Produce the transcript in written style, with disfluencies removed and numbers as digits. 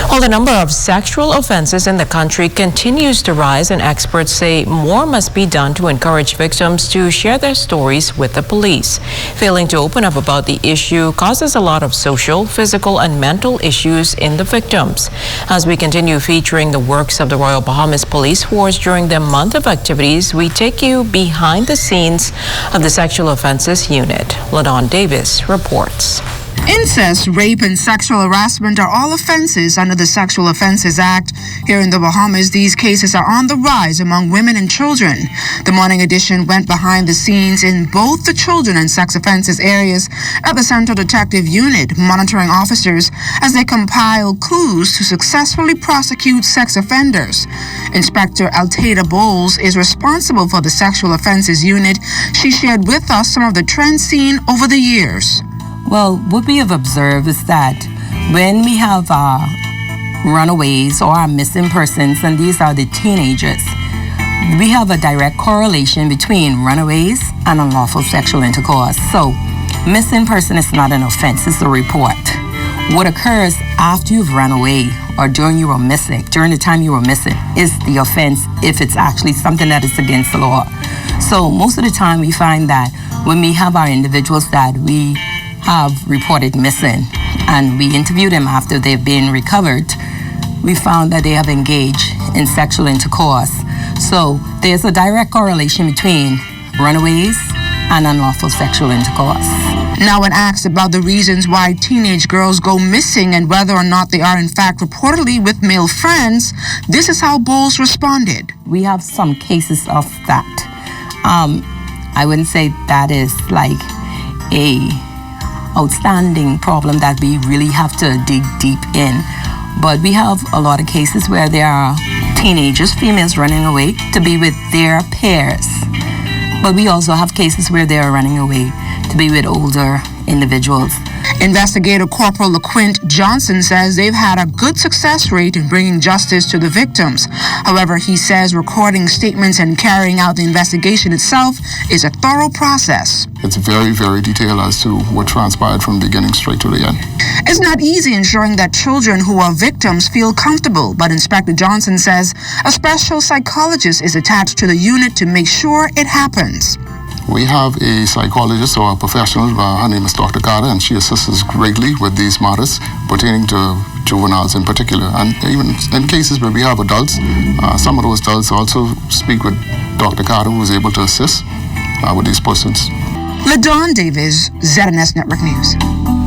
Well, the number of sexual offenses in the country continues to rise, and experts say more must be done to encourage victims to share their stories with the police. Failing to open up about the issue causes a lot of social, physical, and mental issues in the victims. As we continue featuring the works of the Royal Bahamas Police Force during their month of activities, we take you behind the scenes of the Sexual Offenses Unit. LaDon Davis reports. Incest, rape, and sexual harassment are all offenses under the Sexual Offences Act. Here in the Bahamas, these cases are on the rise among women and children. The Morning Edition went behind the scenes in both the children and sex offences areas at the Central Detective Unit, monitoring officers as they compile clues to successfully prosecute sex offenders. Inspector Altada Bowles is responsible for the Sexual Offences Unit. She shared with us some of the trends seen over the years. Well, what we have observed is that when we have runaways or missing persons, and these are the teenagers, we have a direct correlation between runaways and unlawful sexual intercourse. So, missing person is not an offense, it's a report. What occurs after you've run away or during the time you were missing, is the offense if it's actually something that is against the law. So, most of the time we find that when we have our individuals that we have reported missing and we interview them after they've been recovered, we found that they have engaged in sexual intercourse. So there's a direct correlation between runaways and unlawful sexual intercourse. Now, when asked about the reasons why teenage girls go missing and whether or not they are in fact reportedly with male friends, this is how Bowles responded. We have some cases of that. I wouldn't say that is like a outstanding problem that we really have to dig deep in, but we have a lot of cases where there are teenagers, females, running away to be with their peers, but we also have cases where they are running away to be with older individuals. Investigator Corporal LaQuint Johnson says they've had a good success rate in bringing justice to the victims. However, he says recording statements and carrying out the investigation itself is a thorough process. It's very, very detailed as to what transpired from the beginning straight to the end. It's not easy ensuring that children who are victims feel comfortable, but Inspector Johnson says a special psychologist is attached to the unit to make sure it happens. We have a psychologist or a professional, her name is Dr. Carter, and she assists us greatly with these matters pertaining to juveniles in particular. And even in cases where we have adults, some of those adults also speak with Dr. Carter, who is able to assist with these persons. LaDon Davis, ZNS Network News.